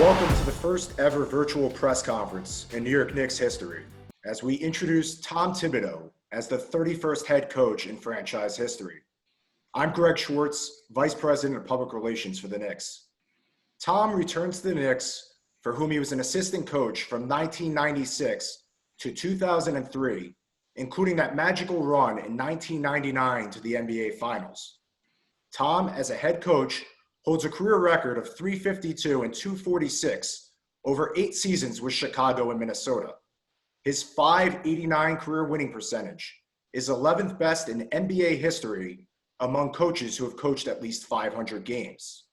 Welcome to the first ever virtual press conference in New York Knicks history, as we introduce Tom Thibodeau as the 31st head coach in franchise history. I'm Greg Schwartz, Vice President of Public Relations for the Knicks. Tom returns to the Knicks, for whom he was an assistant coach from 1996 to 2003, including that magical run in 1999 to the NBA Finals. Tom, as a head coach, holds a career record of 352 and 246 over 8 seasons with Chicago and Minnesota. His .589 career winning percentage is 11th best in NBA history among coaches who have coached at least 500 games.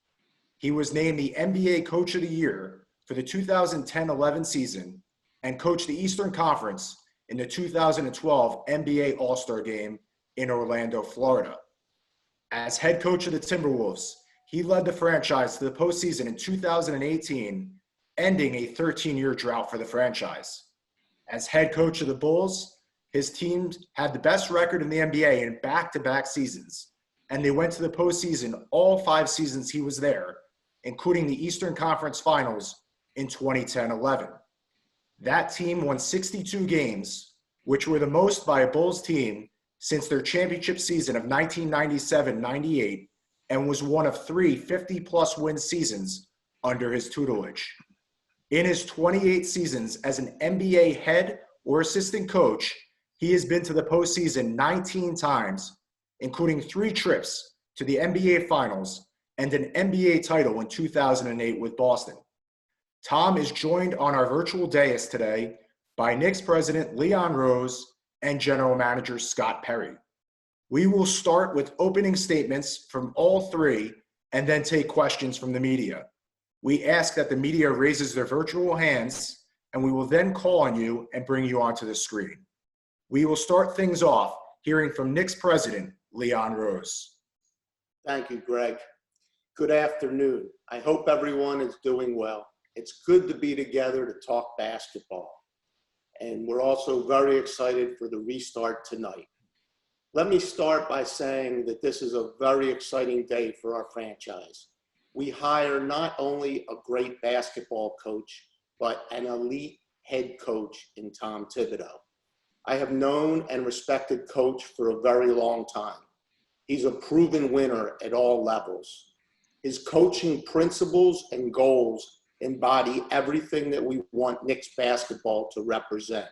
He was named the NBA Coach of the Year for the 2010-11 season and coached the Eastern Conference in the 2012 NBA All-Star Game in Orlando, Florida. As head coach of the Timberwolves, he led the franchise to the postseason in 2018, ending a 13-year drought for the franchise. As head coach of the Bulls, his team had the best record in the NBA in back-to-back seasons, and they went to the postseason all 5 seasons he was there, including the Eastern Conference Finals in 2010-11. That team won 62 games, which were the most by a Bulls team since their championship season of 1997-98, and was one of 3 50-plus win seasons under his tutelage. In his 28 seasons as an NBA head or assistant coach, he has been to the postseason 19 times, including 3 trips to the NBA Finals and an NBA title in 2008 with Boston. Tom is joined on our virtual dais today by Knicks President Leon Rose and General Manager Scott Perry. We will start with opening statements from all 3 and then take questions from the media. We ask that the media raises their virtual hands, and we will then call on you and bring you onto the screen. We will start things off hearing from Knicks President Leon Rose. Thank you, Greg. Good afternoon. I hope everyone is doing well. It's good to be together to talk basketball. And we're also very excited for the restart tonight. Let me start by saying that this is a very exciting day for our franchise. We hire not only a great basketball coach, but an elite head coach in Tom Thibodeau. I have known and respected Coach for a very long time. He's a proven winner at all levels. His coaching principles and goals embody everything that we want Knicks basketball to represent.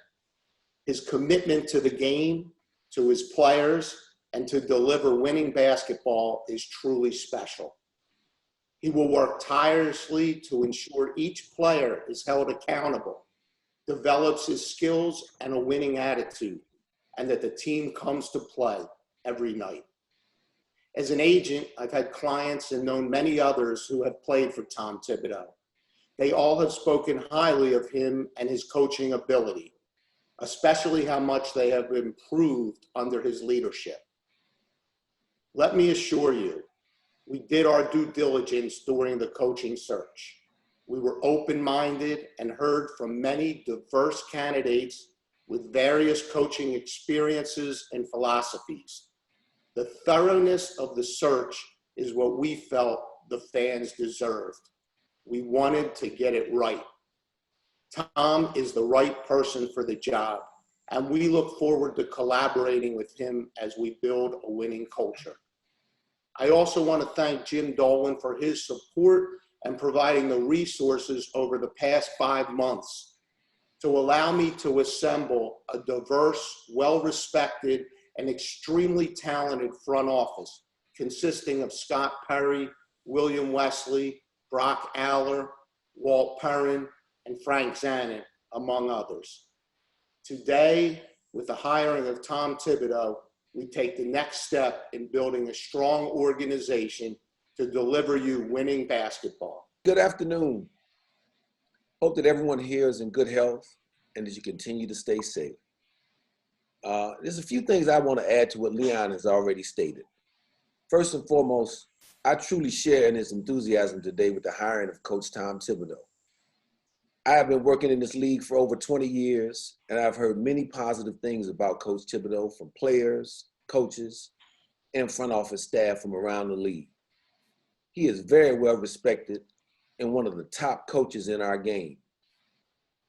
His commitment to the game, to his players, and to deliver winning basketball is truly special. He will work tirelessly to ensure each player is held accountable, develops his skills and a winning attitude, and that the team comes to play every night. As an agent, I've had clients and known many others who have played for Tom Thibodeau. They all have spoken highly of him and his coaching ability, especially how much they have improved under his leadership. Let me assure you, we did our due diligence during the coaching search. We were open-minded and heard from many diverse candidates with various coaching experiences and philosophies. The thoroughness of the search is what we felt the fans deserved. We wanted to get it right. Tom is the right person for the job, and we look forward to collaborating with him as we build a winning culture. I also want to thank Jim Dolan for his support and providing the resources over the past 5 months to allow me to assemble a diverse, well-respected, and extremely talented front office consisting of Scott Perry, William Wesley, Brock Aller, Walt Perrin, and Frank Zanin, among others. Today, with the hiring of Tom Thibodeau, we take the next step in building a strong organization to deliver you winning basketball. Good afternoon. Hope that everyone here is in good health and that you continue to stay safe. There's a few things I want to add to what Leon has already stated. First and foremost, I truly share in his enthusiasm today with the hiring of Coach Tom Thibodeau. I have been working in this league for over 20 years, and I've heard many positive things about Coach Thibodeau from players, coaches, and front office staff from around the league. He is very well respected and one of the top coaches in our game.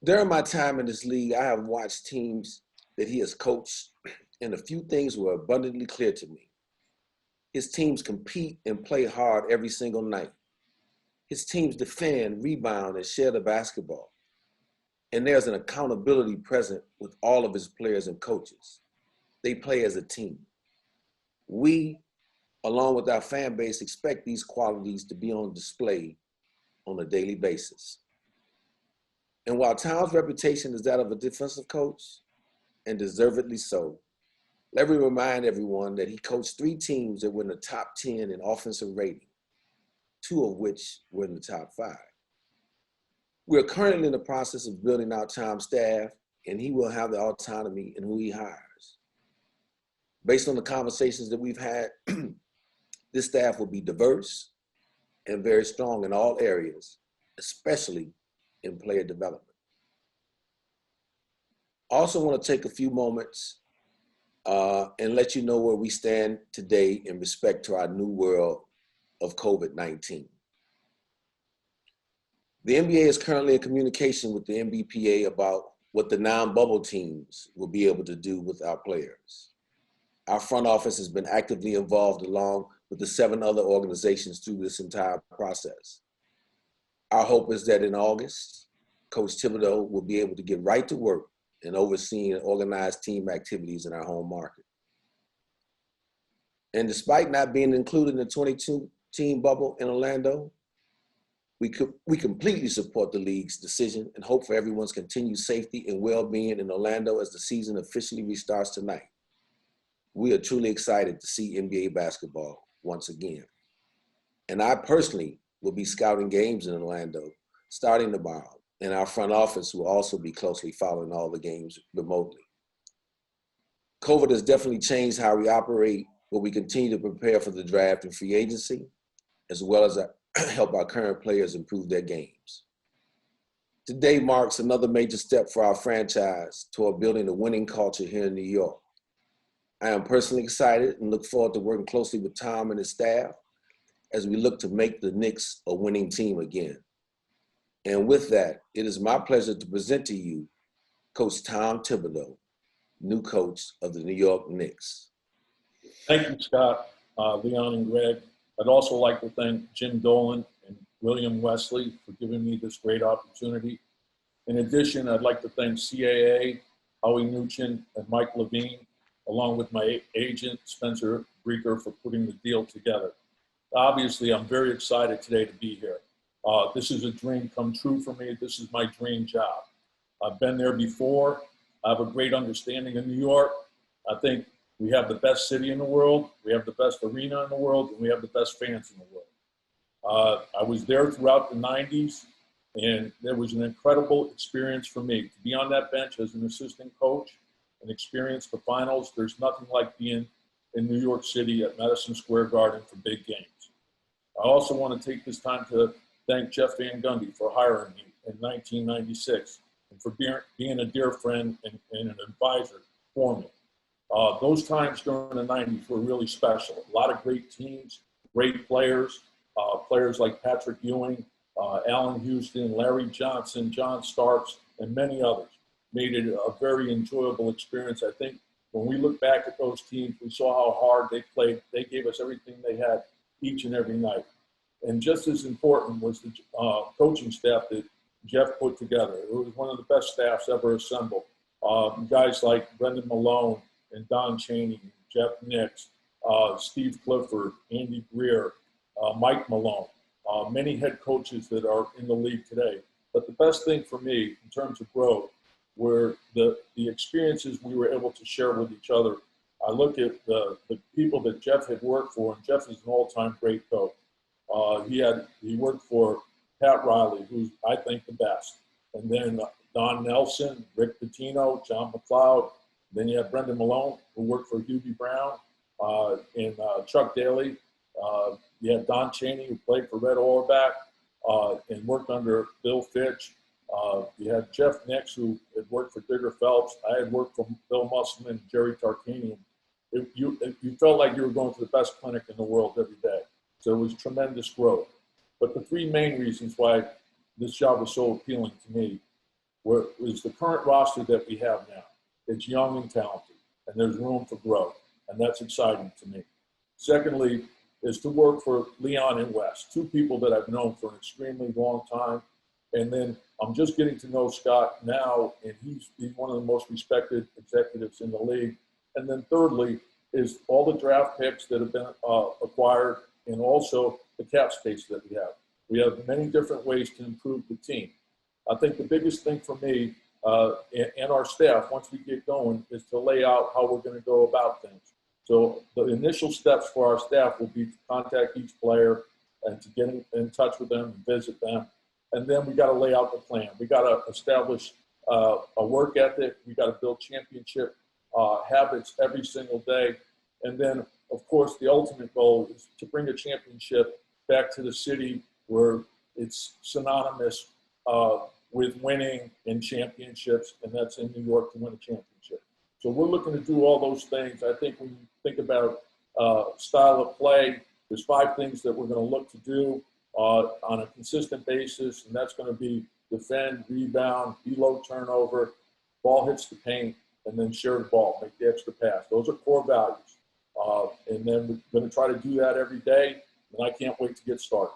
During my time in this league, I have watched teams that he has coached, and a few things were abundantly clear to me. His teams compete and play hard every single night. His teams defend, rebound, and share the basketball. And there's an accountability present with all of his players and coaches. They play as a team. We, along with our fan base, expect these qualities to be on display on a daily basis. And while Tom's reputation is that of a defensive coach, and deservedly so, let me remind everyone that he coached 3 teams that were in the top 10 in offensive rating, 2 of which were in the top 5. We're currently in the process of building out Tom's staff, and he will have the autonomy in who he hires. Based on the conversations that we've had, this staff will be diverse and very strong in all areas, especially in player development. I also want to take a few moments and let you know where we stand today in respect to our new world of COVID-19. The NBA is currently in communication with the NBPA about what the non-bubble teams will be able to do with our players. Our front office has been actively involved along with the 7 other organizations through this entire process. Our hope is that in August, Coach Thibodeau will be able to get right to work in overseeing organized team activities in our home market. And despite not being included in the 22-team bubble in Orlando, we completely support the league's decision and hope for everyone's continued safety and well-being in Orlando as the season officially restarts tonight. We are truly excited to see NBA basketball once again. And I personally will be scouting games in Orlando starting tomorrow, and our front office will also be closely following all the games remotely. COVID has definitely changed how we operate, but we continue to prepare for the draft and free agency, as well as help our current players improve their games. Today marks another major step for our franchise toward building a winning culture here in New York. I am personally excited and look forward to working closely with Tom and his staff as we look to make the Knicks a winning team again. And with that, it is my pleasure to present to you Coach Tom Thibodeau, new coach of the New York Knicks. Thank you, Scott, Leon, and Greg. I'd also like to thank Jim Dolan and William Wesley for giving me this great opportunity. In addition, I'd like to thank CAA, Howie Nuchin, and Mike Levine, along with my agent, Spencer Breaker, for putting the deal together. Obviously, I'm very excited today to be here. This is a dream come true for me. This is my dream job. I've been there before. I have a great understanding of New York. I think we have the best city in the world, we have the best arena in the world, and we have the best fans in the world. I was there throughout the 90s, and there was an incredible experience for me. To be on that bench as an assistant coach and experience the finals, there's nothing like being in New York City at Madison Square Garden for big games. I also want to take this time to thank Jeff Van Gundy for hiring me in 1996 and for being a dear friend and an advisor for me. Those times during the 90s were really special. A lot of great teams, great players, players like Patrick Ewing, Allen Houston, Larry Johnson, John Starks, and many others made it a very enjoyable experience. I think when we look back at those teams, we saw how hard they played. They gave us everything they had each and every night. And just as important was the coaching staff that Jeff put together. It was one of the best staffs ever assembled. Guys like Brendan Malone and Don Chaney, Jeff Nix, Steve Clifford, Andy Greer, Mike Malone, many head coaches that are in the league today. But the best thing for me in terms of growth were the experiences we were able to share with each other. I look at the people that Jeff had worked for, and Jeff is an all-time great coach. He worked for Pat Riley, who's I think the best, and then Don Nelson, Rick Pitino, John McLeod. Then you have Brendan Malone, who worked for Hubie Brown, and Chuck Daly. You have Don Chaney, who played for Red Auerbach and worked under Bill Fitch. You had Jeff Nix, who had worked for Digger Phelps. I had worked for Bill Musselman, Jerry Tarkanian. You felt like you were going to the best clinic in the world every day. So it was tremendous growth. But the three main reasons why this job was so appealing to me was the current roster that we have now. It's young and talented, and there's room for growth, and that's exciting to me. Secondly, is to work for Leon and Wes, two people that I've known for an extremely long time. And then I'm just getting to know Scott now, and he's one of the most respected executives in the league. And then thirdly is all the draft picks that have been acquired, and also the cap space that we have. We have many different ways to improve the team. I think the biggest thing for me and our staff, once we get going, is to lay out how we're going to go about things. So the initial steps for our staff will be to contact each player and to get in touch with them and visit them. And then we got to lay out the plan. We got to establish a work ethic. We got to build championship habits every single day. And then, of course, the ultimate goal is to bring a championship back to the city where it's synonymous with winning in championships, and that's in New York to win a championship. So we're looking to do all those things. I think when you think about style of play, there's 5 things that we're going to look to do on a consistent basis, and that's going to be defend, rebound, be low turnover, ball hits the paint, and then share the ball, make the extra pass. Those are core values. And then we're going to try to do that every day, and I can't wait to get started.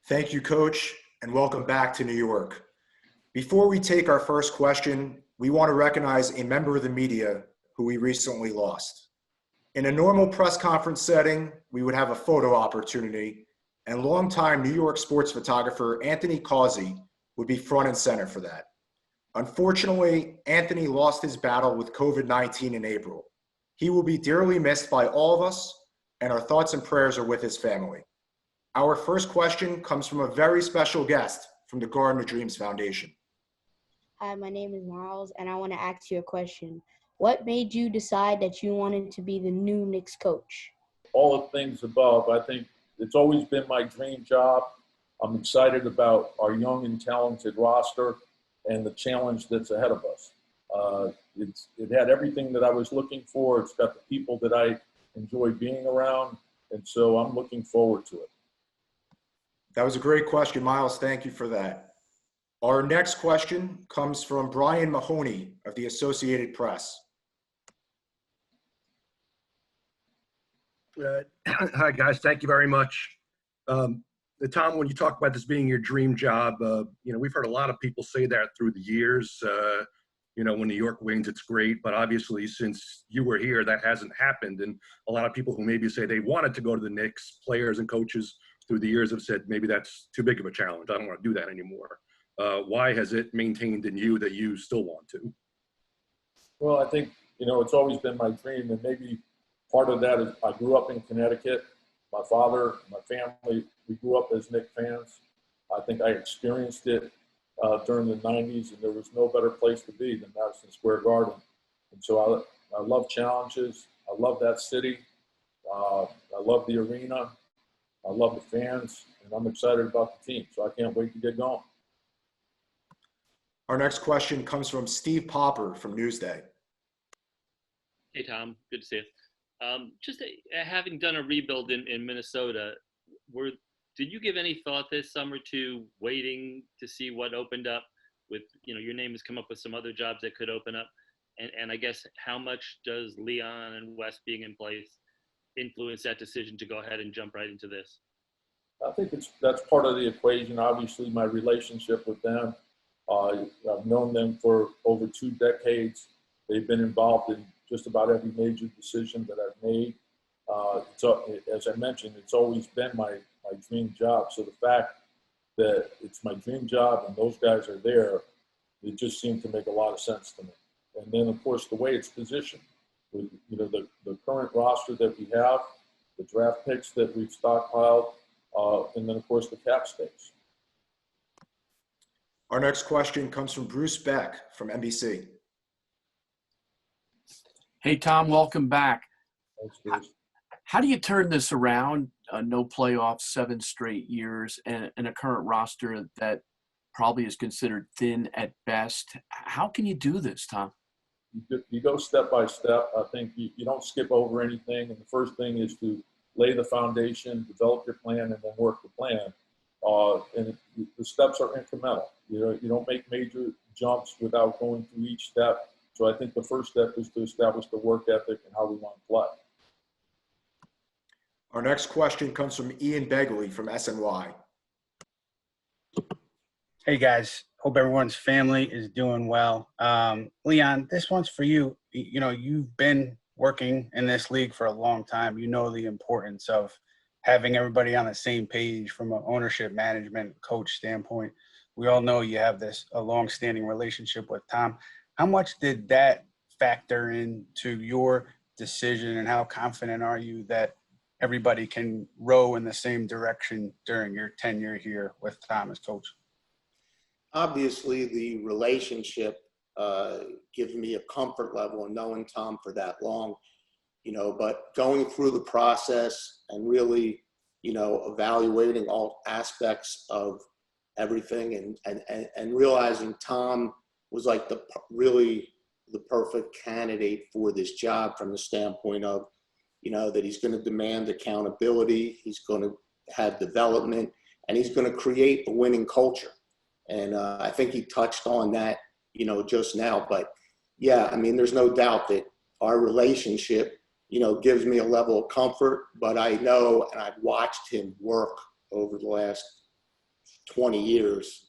Thank you, Coach, and welcome back to New York. Before we take our first question, we want to recognize a member of the media who we recently lost. In a normal press conference setting, we would have a photo opportunity, and longtime New York sports photographer Anthony Causey would be front and center for that. Unfortunately, Anthony lost his battle with COVID-19 in April. He will be dearly missed by all of us, and our thoughts and prayers are with his family. Our first question comes from a very special guest from the Garden of Dreams Foundation. Hi, my name is Miles, and I want to ask you a question. What made you decide that you wanted to be the new Knicks coach? All the things above, I think it's always been my dream job. I'm excited about our young and talented roster and the challenge that's ahead of us. It had everything that I was looking for. It's got the people that I enjoy being around, and so I'm looking forward to it. That was a great question, Miles. Thank you for that. Our next question comes from Brian Mahoney of the Associated Press. Hi, guys. Thank you very much. Tom, when you talk about this being your dream job, we've heard a lot of people say that through the years. When New York wins, it's great. But obviously, since you were here, that hasn't happened. And a lot of people who maybe say they wanted to go to the Knicks, players and coaches through the years have said, maybe that's too big of a challenge. I don't want to do that anymore. Why has it maintained in you that you still want to? Well, I think, it's always been my dream, and maybe part of that is I grew up in Connecticut. My father, my family, we grew up as Knicks fans. I think I experienced it during the 90s, and there was no better place to be than Madison Square Garden. And so I love challenges. I love that city. I love the arena. I love the fans, and I'm excited about the team, so I can't wait to get going. Our next question comes from Steve Popper from Newsday. Hey, Tom. Good to see you. Having done a rebuild in Minnesota, did you give any thought this summer to waiting to see what opened up with, your name has come up with some other jobs that could open up. And I guess how much does Leon and Wes being in place influence that decision to go ahead and jump right into this? I think that's part of the equation. Obviously, my relationship with them, I've known them for over 2 decades. They've been involved in just about every major decision that I've made. As I mentioned, it's always been my dream job. So the fact that it's my dream job and those guys are there, it just seemed to make a lot of sense to me. And then, of course, the way it's positioned, with the current roster that we have, the draft picks that we've stockpiled, and then, of course, the cap space. Our next question comes from Bruce Beck from NBC. Hey, Tom, welcome back. Thanks, Bruce. How do you turn this around? No playoffs, 7 straight years, and a current roster that probably is considered thin at best. How can you do this, Tom? You go step by step. I think you don't skip over anything. And the first thing is to lay the foundation, develop your plan, and then work the plan. and the steps are incremental. You don't make major jumps without going through each step. So I think the first step is to establish the work ethic and how we want to play. Our next question comes from Ian Begley from SNY. Hey guys, hope everyone's family is doing well. Leon, this one's for you. You know, you've been working in this league for a long time. You know the importance of having everybody on the same page from an ownership, management, coach standpoint. We all know you have a long-standing relationship with Tom. How much did that factor into your decision, and how confident are you that everybody can row in the same direction during your tenure here with Tom as coach? Obviously, the relationship gives me a comfort level in knowing Tom for that long, but going through the process and really, evaluating all aspects of everything and realizing Tom was like really the perfect candidate for this job from the standpoint of, that he's going to demand accountability, he's going to have development, and he's going to create a winning culture. And I think he touched on that, just now. But yeah, I mean, there's no doubt that our relationship, gives me a level of comfort. But I know, and I've watched him work over the last 20 years,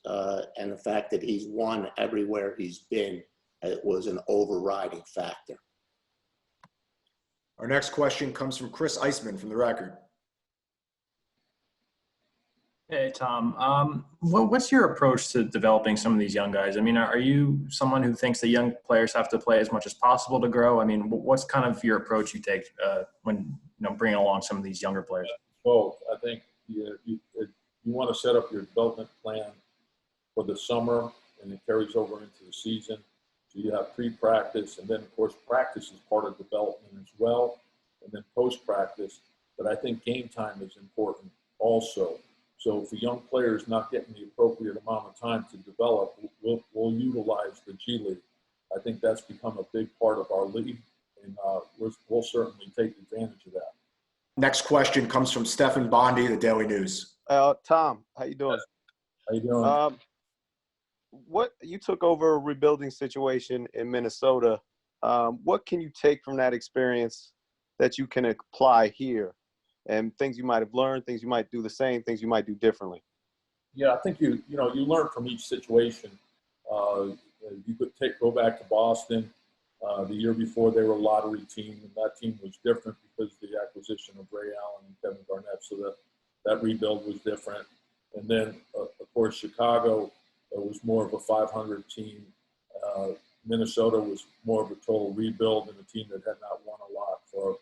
and the fact that he's won everywhere he's been, it was an overriding factor. Our next question comes from Chris Eisman from The Record. Hey, Tom. What's your approach to developing some of these young guys? I mean, are you someone who thinks that young players have to play as much as possible to grow? I mean, what's kind of your approach you take when bringing along some of these younger players? Both. I think you want to set up your development plan for the summer, and it carries over into the season. So you have pre-practice, and then, of course, practice is part of development as well, and then post-practice. But I think game time is important also. So if a young player is not getting the appropriate amount of time to develop, we'll utilize the G League. I think that's become a big part of our league, and we'll certainly take advantage of that. Next question comes from Stephen Bondi, The Daily News. Tom, how you doing? How you doing? What you took over a rebuilding situation in Minnesota. What can you take from that experience that you can apply here? And things you might have learned, things you might do the same, things you might do differently. Yeah, I think you learn from each situation. You could go back to Boston. The year before, they were a lottery team, and that team was different because of the acquisition of Ray Allen and Kevin Garnett. So that rebuild was different. And then, of course, Chicago was more of a 500 team. Minnesota was more of a total rebuild and a team that had not won a lot for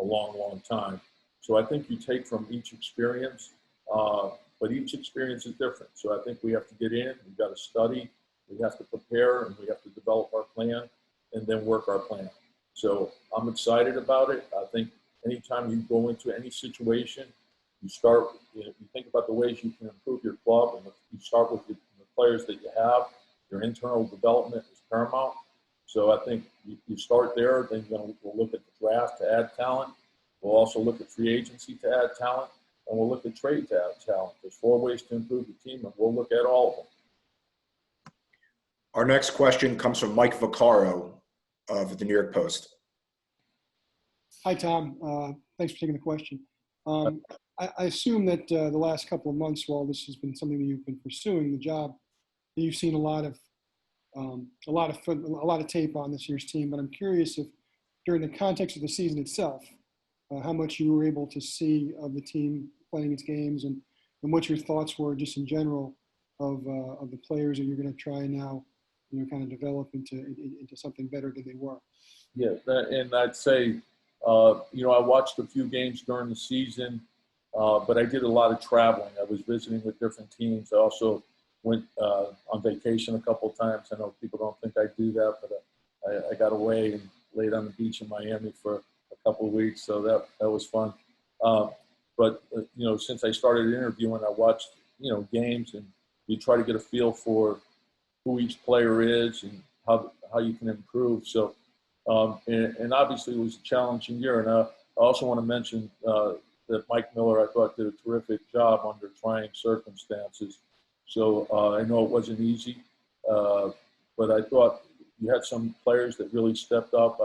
a long, long time. So I think you take from each experience, but each experience is different. So I think we have to get in, we've got to study, we have to prepare, and we have to develop our plan and then work our plan. So I'm excited about it. I think anytime you go into any situation, you start, you think about the ways you can improve your club, and you start with the players that you have. Your internal development is paramount. So I think you start there, then we'll look at the draft to add talent. We'll also look at free agency to add talent, and we'll look at trade to add talent. There's 4 ways to improve the team, and we'll look at all of them. Our next question comes from Mike Vaccaro of the New York Post. Hi, Tom. Thanks for taking the question. I assume that the last couple of months, while this has been something that you've been pursuing, the job, you've seen a lot of tape on this year's team. But I'm curious if, during the context of the season itself, how much you were able to see of the team playing its games, and what your thoughts were just in general of the players that you're going to try now, kind of develop into something better than they were. Yeah, and I'd say, I watched a few games during the season, but I did a lot of traveling. I was visiting with different teams. I also went on vacation a couple of times. I know people don't think I do that, but I got away and laid on the beach in Miami for a couple of weeks, so that was fun. But since I started interviewing, I watched games, and you try to get a feel for who each player is and how you can improve. So and obviously it was a challenging year. And I also want to mention that Mike Miller, I thought, did a terrific job under trying circumstances. So I know it wasn't easy, but I thought you had some players that really stepped up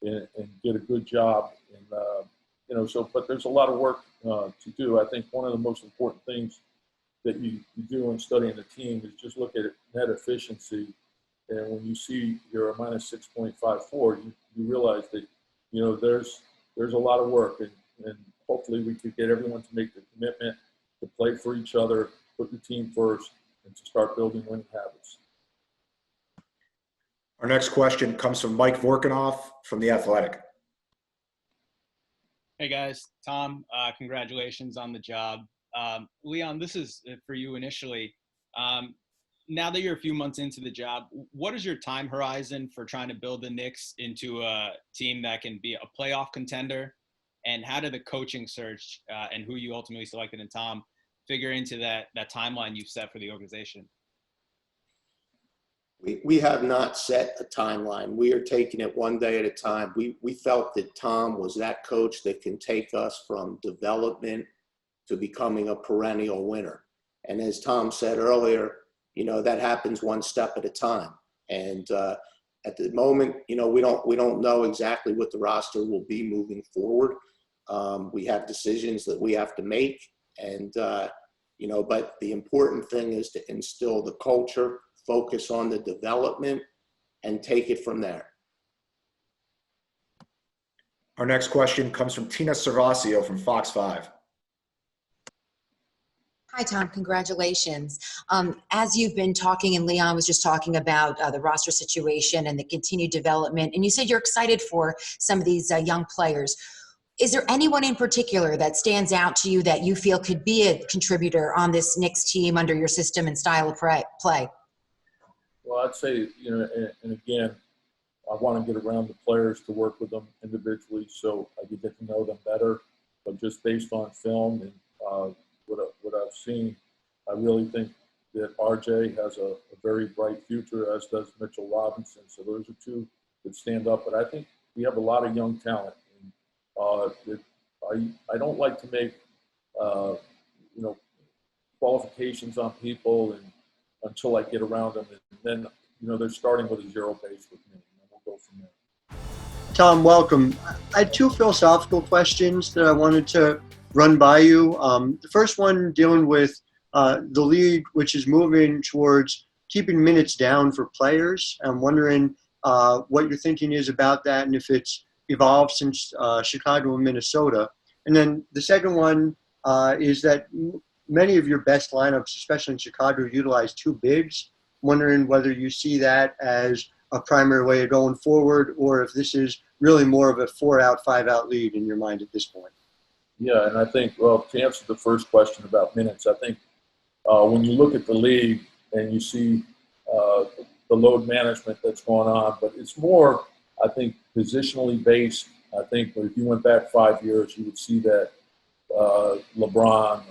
and did a good job. And, but there's a lot of work to do. I think one of the most important things that you do in studying the team is just look at net efficiency. And when you see you're a minus 6.54, you realize that, there's a lot of work. And hopefully we could get everyone to make the commitment to play for each other, put the team first, and to start building winning habits. Our next question comes from Mike Vorkanoff from The Athletic. Hey guys, Tom, congratulations on the job. Leon, this is for you initially. Now that you're a few months into the job, what is your time horizon for trying to build the Knicks into a team that can be a playoff contender? And how did the coaching search and who you ultimately selected in Tom figure into that timeline you've set for the organization? We have not set a timeline. We are taking it one day at a time. We felt that Tom was that coach that can take us from development to becoming a perennial winner. And as Tom said earlier, that happens one step at a time. And at the moment, we don't know exactly what the roster will be moving forward. We have decisions that we have to make, and but the important thing is to instill the culture, focus on the development, and take it from there. Our next question comes from Tina Servasio from Fox 5. Hi, Tom. Congratulations. As you've been talking, and Leon was just talking about the roster situation and the continued development, and you said you're excited for some of these young players. Is there anyone in particular that stands out to you that you feel could be a contributor on this Knicks team under your system and style of play? Well, I'd say, and again, I want to get around the players to work with them individually so I can get to know them better. But just based on film and what I've seen, I really think that RJ has a very bright future, as does Mitchell Robinson. So those are two that stand up. But I think we have a lot of young talent. And I don't like to make qualifications on people and until I get around them, and then they're starting with a zero base with me, and we'll go from there. Tom, welcome. I had two philosophical questions that I wanted to run by you. The first one dealing with the league, which is moving towards keeping minutes down for players. I'm wondering what your thinking is about that and if it's evolved since Chicago and Minnesota. And then the second one is that many of your best lineups, especially in Chicago, utilize two bigs. I'm wondering whether you see that as a primary way of going forward or if this is really more of a 4-out, 5-out lead in your mind at this point. Yeah, and I think, well, to answer the first question about minutes, I think when you look at the league and you see the load management that's going on, but it's more, I think, positionally based. I think if you went back 5 years, you would see that LeBron,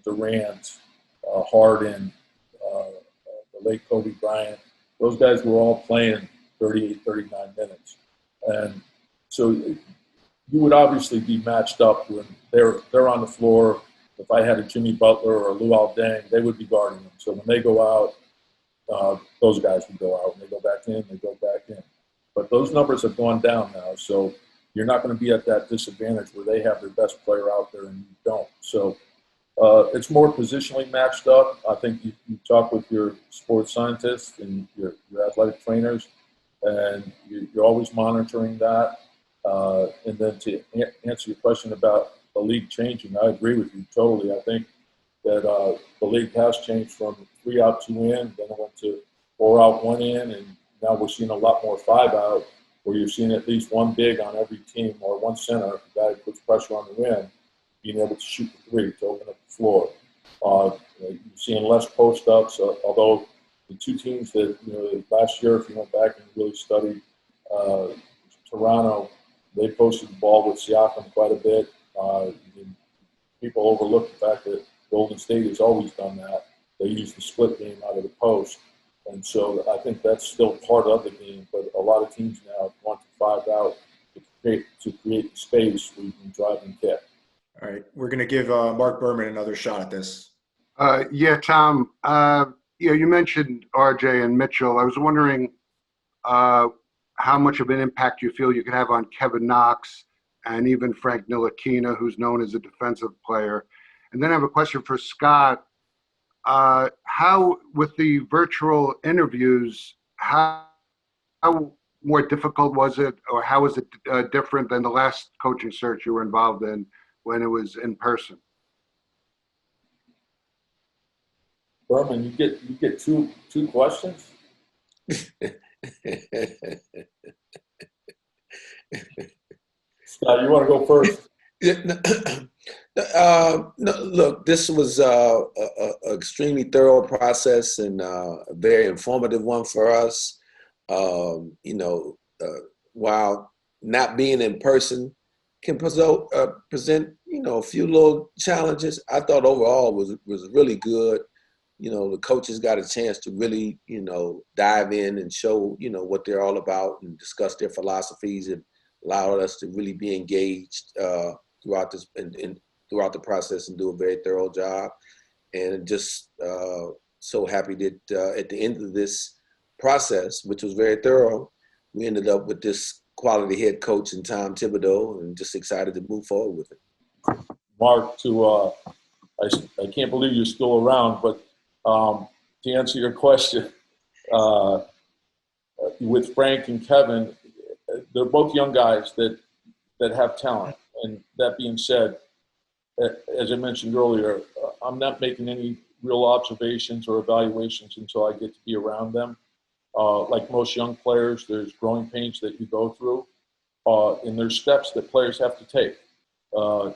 Durant, Harden, the late Kobe Bryant, those guys were all playing 38, 39 minutes. And so you would obviously be matched up when they're on the floor. If I had a Jimmy Butler or a Luol Deng, they would be guarding them. So when they go out, those guys would go out. When they go back in, they go back in. But those numbers have gone down now. So you're not going to be at that disadvantage where they have their best player out there and you don't. So it's more positionally matched up. I think you talk with your sports scientists and your athletic trainers, and you're always monitoring that. And then to answer your question about the league changing, I agree with you totally. I think that the league has changed from 3-out, 2-in, then it went to 4-out, 1-in, and now we're seeing a lot more 5-out, where you're seeing at least one big on every team or one center, a guy who puts pressure on the rim, being able to shoot the three to open up the floor. You're seeing less post-ups, although the two teams that, last year, if you went back and really studied Toronto, they posted the ball with Siakam quite a bit. People overlook the fact that Golden State has always done that. They use the split game out of the post. And so I think that's still part of the game, but a lot of teams now want to 5-out to create the space where you can drive and kick. All right, we're going to give Mark Berman another shot at this. Yeah, Tom. You mentioned RJ and Mitchell. I was wondering how much of an impact you feel you could have on Kevin Knox and even Frank Ntilikina, who's known as a defensive player. And then I have a question for Scott. How, with the virtual interviews, how more difficult was it, or how is it different than the last coaching search you were involved in when it was in person? Berman, you get two questions. Scott, you want to go first? No, look, this was an extremely thorough process and a very informative one for us. While not being in person can present a few little challenges, I thought overall was really good. The coaches got a chance to really, dive in and show, what they're all about and discuss their philosophies, and allowed us to really be engaged throughout this and throughout the process and do a very thorough job. And just so happy that at the end of this process, which was very thorough, we ended up with this quality head coach in Tom Thibodeau, and just excited to move forward with it. Mark, I can't believe you're still around, but to answer your question, with Frank and Kevin, they're both young guys that have talent. And that being said, as I mentioned earlier, I'm not making any real observations or evaluations until I get to be around them. Like most young players, there's growing pains that you go through, and there's steps that players have to take.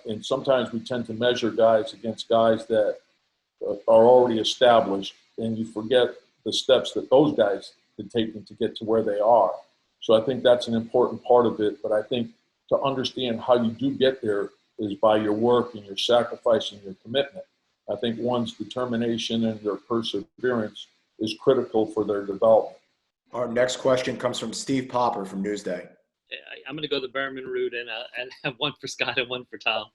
And sometimes we tend to measure guys against guys that are already established, and you forget the steps that those guys have taken to get to where they are. So I think that's an important part of it. But I think to understand how you do get there is by your work and your sacrifice and your commitment. I think one's determination and their perseverance is critical for their development. Our next question comes from Steve Popper from Newsday. I'm going to go the Berman route and have one for Scott and one for Tom.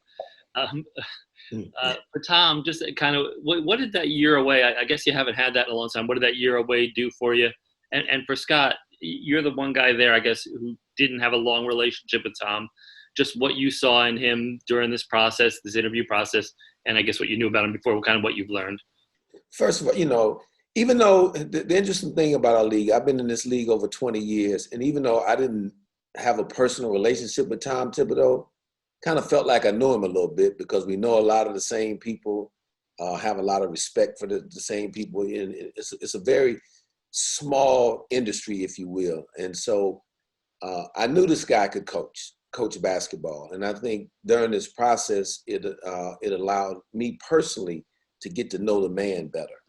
For Tom, just kind of, what did that year away, I guess you haven't had that in a long time, what did that year away do for you? And for Scott, you're the one guy there, I guess, who didn't have a long relationship with Tom. Just what you saw in him during this process, this interview process, and I guess what you knew about him before, kind of what you've learned. First of all, even though the interesting thing about our league, I've been in this league over 20 years, and even though I didn't have a personal relationship with Tom Thibodeau, kind of felt like I knew him a little bit because we know a lot of the same people, have a lot of respect for the same people. And it's a very small industry, if you will. And so I knew this guy could coach basketball. And I think during this process, it allowed me personally to get to know the man better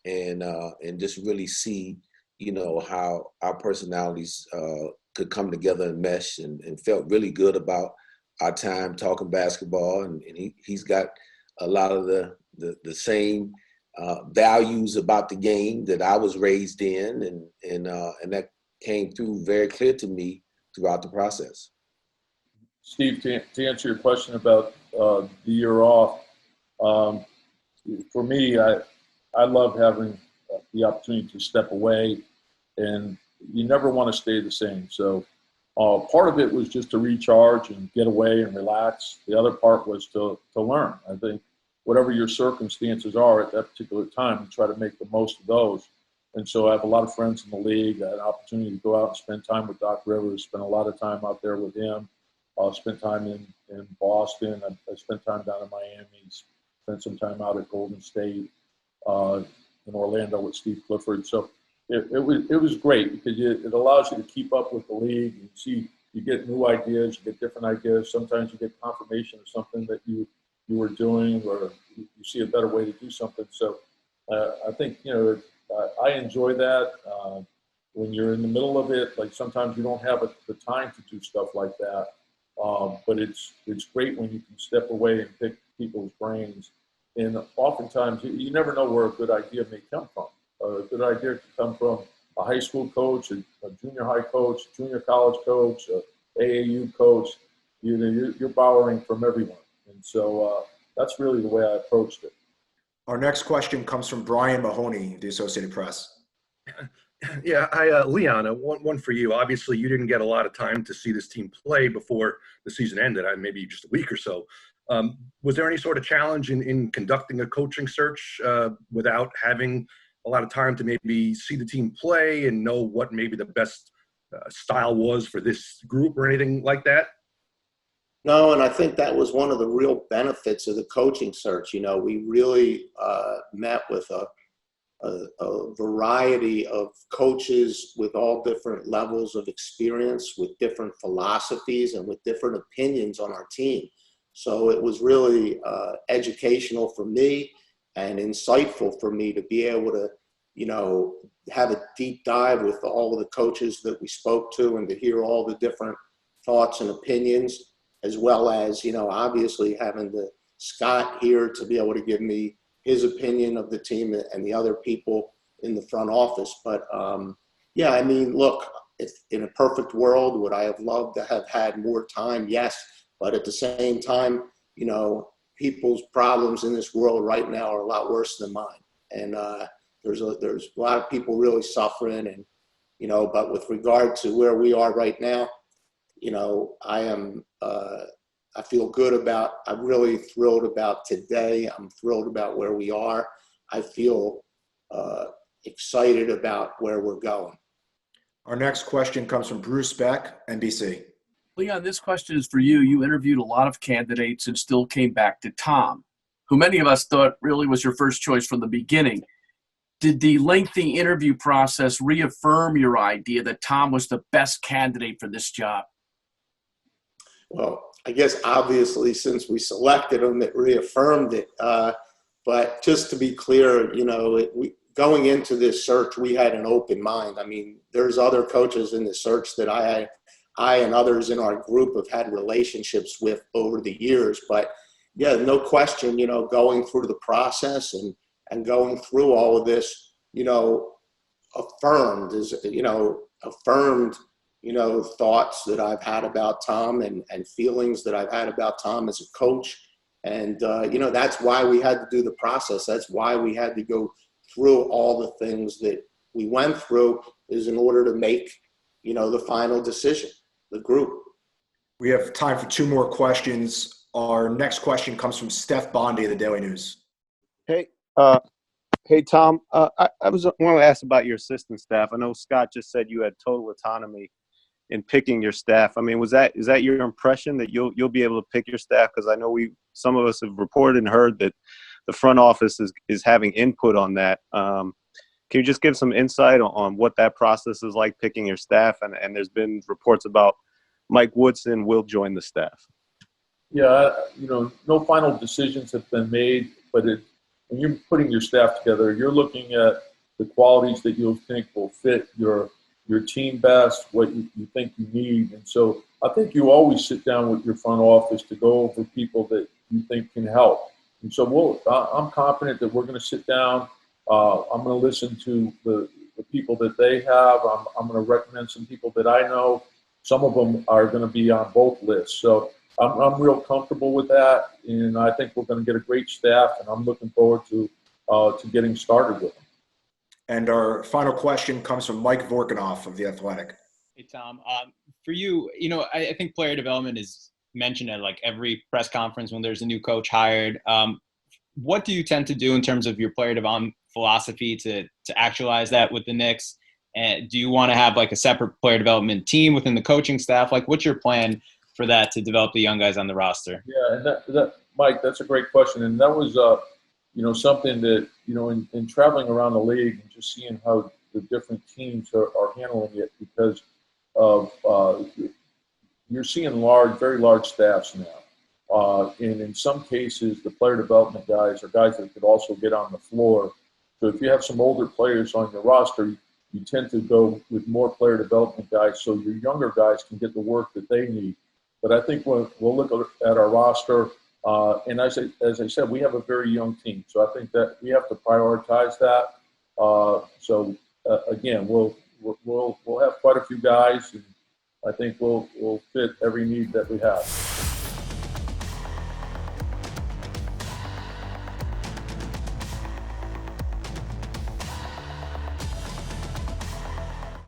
and just really see, how our personalities could come together and mesh, and felt really good about our time talking basketball. And he's got a lot of the same values about the game that I was raised in, and that came through very clear to me throughout the process. Steve, to answer your question about the year off, for me, I love having the opportunity to step away, and you never want to stay the same. So part of it was just to recharge and get away and relax. The other part was to learn. I think whatever your circumstances are at that particular time, you try to make the most of those. And so I have a lot of friends in the league. I had an opportunity to go out and spend time with Doc Rivers, spend a lot of time out there with him. Spent time in Boston. I spent time down in Miami, spent some time out at Golden State, in Orlando with Steve Clifford. So it was great because it allows you to keep up with the league and see, you get new ideas, you get different ideas. Sometimes you get confirmation of something that you were doing, or you see a better way to do something. So I think, I enjoy that. When you're in the middle of it, like sometimes you don't have the time to do stuff like that. But it's great when you can step away and pick people's brains. And oftentimes, you never know where a good idea may come from. A good idea can come from a high school coach, a junior high coach, junior college coach, a AAU coach. You're borrowing from everyone. And And so that's really the way I approached it. Our next question comes from Brian Mahoney, the Associated Press. Yeah, Leon, one for you. Obviously, you didn't get a lot of time to see this team play before the season ended, maybe just a week or so. Was there any sort of challenge in conducting a coaching search without having a lot of time to maybe see the team play and know what maybe the best style was for this group or anything like that? No, and I think that was one of the real benefits of the coaching search. You know, we really met with a variety of coaches with all different levels of experience, with different philosophies, and with different opinions on our team. So it was really educational for me and insightful for me to be able to, you know, have a deep dive with all of the coaches that we spoke to and to hear all the different thoughts and opinions, as well as, you know, obviously having Scott here to be able to give me his opinion of the team and the other people in the front office. But yeah, I mean, look, if in a perfect world, would I have loved to have had more time? Yes. But at the same time, you know, people's problems in this world right now are a lot worse than mine. And there's a lot of people really suffering. And, you know, but with regard to where we are right now, you know, I feel good about, I'm really thrilled about today. I'm thrilled about where we are. I feel excited about where we're going. Our next question comes from Bruce Beck, NBC. Leon, this question is for you. You interviewed a lot of candidates and still came back to Tom, who many of us thought really was your first choice from the beginning. Did the lengthy interview process reaffirm your idea that Tom was the best candidate for this job? Well, I guess obviously since we selected him, it reaffirmed it. But just to be clear, you know, going into this search, we had an open mind. I mean, there's other coaches in the search that I and others in our group have had relationships with over the years. But yeah, no question, you know, going through the process and going through all of this, you know, affirmed, thoughts that I've had about Tom and feelings that I've had about Tom as a coach. And, you know, that's why we had to do the process. That's why we had to go through all the things that we went through, is in order to make, you know, the final decision, the group. We have time for two more questions. Our next question comes from Steph Bondi of the Daily News. Hey, Tom, I want to ask about your assistant staff. I know Scott just said you had total autonomy in picking your staff. I mean, is that your impression that you'll be able to pick your staff? Because I know some of us have reported and heard that the front office is having input on that. Can you just give some insight on what that process is like, picking your staff? And there's been reports about Mike Woodson will join the staff. Yeah, you know, no final decisions have been made, but when you're putting your staff together, you're looking at the qualities that you'll think will fit your team best, what you think you need. And so I think you always sit down with your front office to go over people that you think can help. And so I'm confident that we're going to sit down. I'm going to listen to the people that they have. I'm going to recommend some people that I know. Some of them are going to be on both lists. So I'm real comfortable with that. And I think we're going to get a great staff, and I'm looking forward to getting started with them. And our final question comes from Mike Vorkanoff of The Athletic. Hey, Tom. For you, you know, I think player development is mentioned at like every press conference when there's a new coach hired. What do you tend to do in terms of your player development philosophy to actualize that with the Knicks? And do you want to have like a separate player development team within the coaching staff? Like, what's your plan for that to develop the young guys on the roster? Yeah, and that Mike, that's a great question. And that was you know, something that, you know, in traveling around the league and just seeing how the different teams are handling it, because of you're seeing very large staffs now. And in some cases, the player development guys are guys that could also get on the floor. So if you have some older players on your roster, you tend to go with more player development guys so your younger guys can get the work that they need. But I think we'll look at our roster. And as I said, we have a very young team. So I think that we have to prioritize that. Again, we'll have quite a few guys, and I think we'll fit every need that we have.